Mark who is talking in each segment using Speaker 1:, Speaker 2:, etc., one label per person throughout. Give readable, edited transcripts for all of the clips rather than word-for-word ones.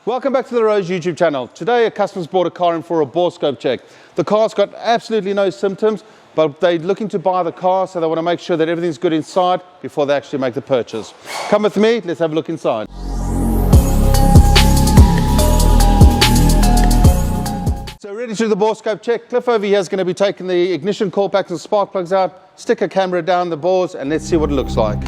Speaker 1: Welcome back to the Rose YouTube channel. Today a customer's bought a car in for a bore scope check. The car's got absolutely no symptoms, but they're looking to buy the car, so they want to make sure that everything's good inside before they actually make the purchase. Come with me, let's have a look inside. So ready to do the bore scope check. Cliff over here is going to be taking the ignition coil packs and spark plugs out, stick a camera down the bores, and let's see what it looks like.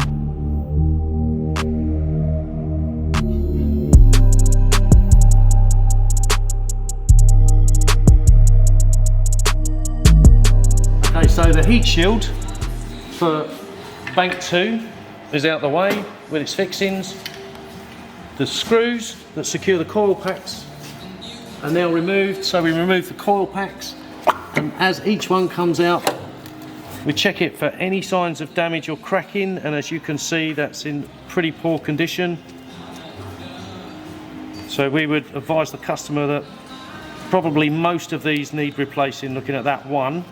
Speaker 2: Okay, so the heat shield for bank 2 is out the way with its fixings. The screws that secure the coil packs are now removed, so we remove the coil packs, and as each one comes out we check it for any signs of damage or cracking, and as you can see that's in pretty poor condition. So we would advise the customer that probably most of these need replacing, looking at that one.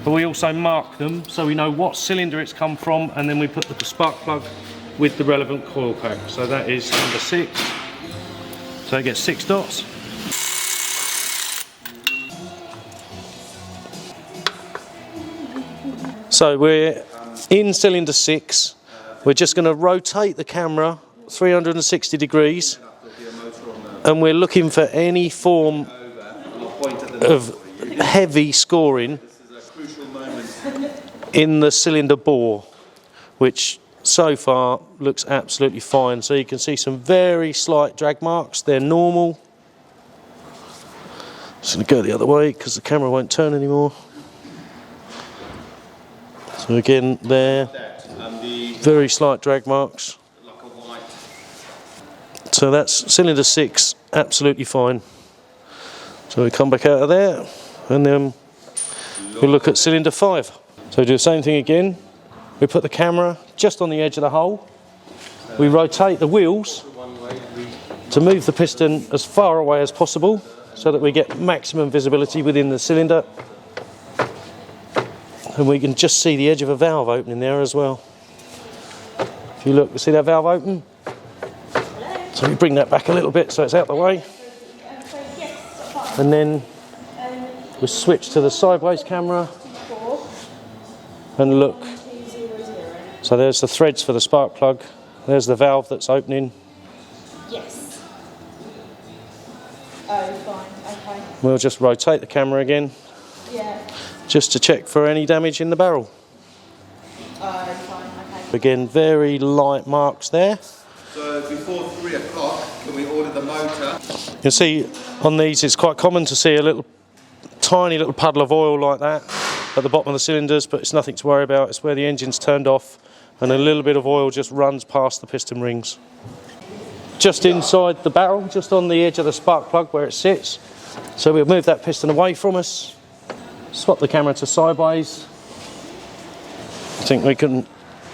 Speaker 2: But we also mark them so we know what cylinder it's come from, and then we put the spark plug with the relevant coil pack. So that is number 6. So it gets 6 dots. So we're in cylinder 6. We're just going to rotate the camera 360 degrees, and we're looking for any form of heavy scoring in the cylinder bore, which so far looks absolutely fine. So you can see some very slight drag marks, they're normal. Just going to go the other way because the camera won't turn anymore. So again there, very slight drag marks. So that's cylinder 6, absolutely fine. So we come back out of there and then we look at cylinder 5. So we do the same thing again. We put the camera just on the edge of the hole. We rotate the wheels to move the piston as far away as possible so that we get maximum visibility within the cylinder. And we can just see the edge of a valve opening there as well. If you look, you see that valve open? So we bring that back a little bit so it's out the way. And then we switch to the sideways camera and look. So there's the threads for the spark plug. There's the valve that's opening.
Speaker 3: Yes. Oh, fine. Okay.
Speaker 2: We'll just rotate the camera again.
Speaker 3: Yeah.
Speaker 2: Just to check for any damage in the barrel.
Speaker 3: Oh, fine. Okay.
Speaker 2: Again, very light marks there.
Speaker 1: So before 3 o'clock, can we order the motor?
Speaker 2: You can see on these it's quite common to see a tiny little puddle of oil like that at the bottom of the cylinders, but it's nothing to worry about. It's where the engine's turned off and a little bit of oil just runs past the piston rings. Just inside the barrel, just on the edge of the spark plug where it sits. So we'll move that piston away from us, swap the camera to sideways. I think we can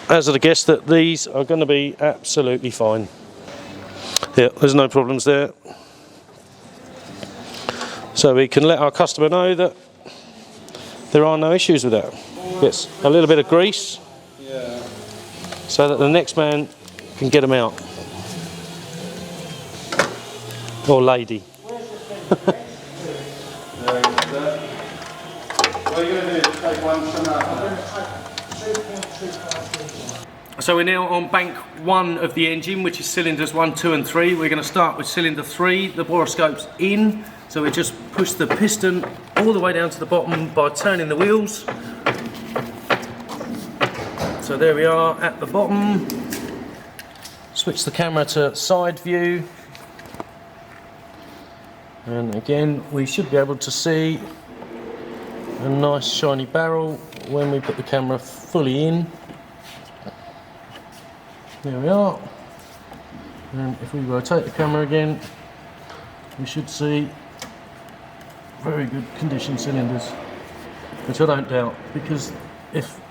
Speaker 2: hazard a guess that these are going to be absolutely fine. Yeah, there's no problems there. So we can let our customer know that there are no issues with that. Gets a little bit of grease so that the next man can get them out. Or lady. So we're now on bank 1 of the engine, which is cylinders 1, 2 and 3. We're going to start with cylinder 3. The borescope's in, so we just push the piston all the way down to the bottom by turning the wheels. So there we are at the bottom. Switch the camera to side view. And again, we should be able to see a nice shiny barrel when we put the camera fully in. There we are. And if we rotate the camera again, we should see very good condition cylinders, which I don't doubt, because if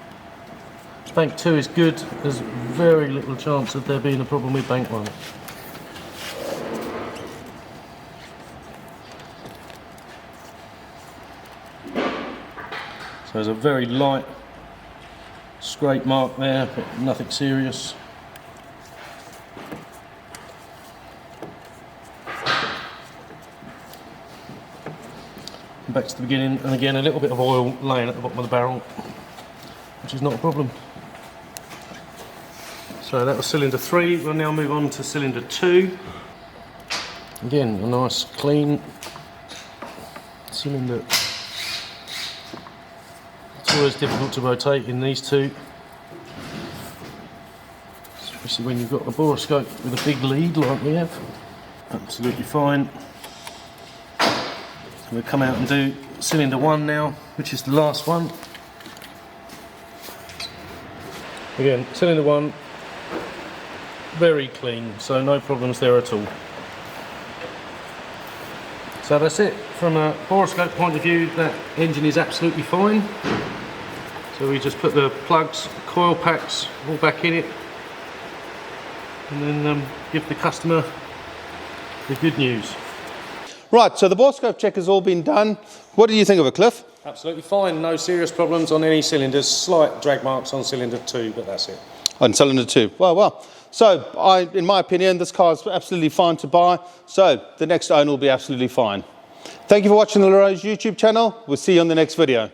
Speaker 2: bank 2 is good, there's very little chance of there being a problem with bank 1. So there's a very light scrape mark there, but nothing serious. Back to the beginning, and again a little bit of oil laying at the bottom of the barrel, which is not a problem. So that was cylinder 3. We'll now move on to cylinder 2. Again, a nice clean cylinder. It's always difficult to rotate in these two, especially when you've got a borescope with a big lead like we have. Absolutely fine. So we'll come out and do cylinder 1 now, which is the last one. Again, cylinder 1, very clean, so no problems there at all. So that's it. From a borescope point of view, that engine is absolutely fine. So we just put the plugs, coil packs all back in it, and then give the customer the good news.
Speaker 1: Right, so the borescope check has all been done. What do you think of it, Cliff?
Speaker 2: Absolutely fine, no serious problems on any cylinders, slight drag marks on cylinder 2, but that's it.
Speaker 1: On cylinder 2. Well. So, in my opinion, this car is absolutely fine to buy. So, the next owner will be absolutely fine. Thank you for watching the Rose YouTube channel. We'll see you on the next video.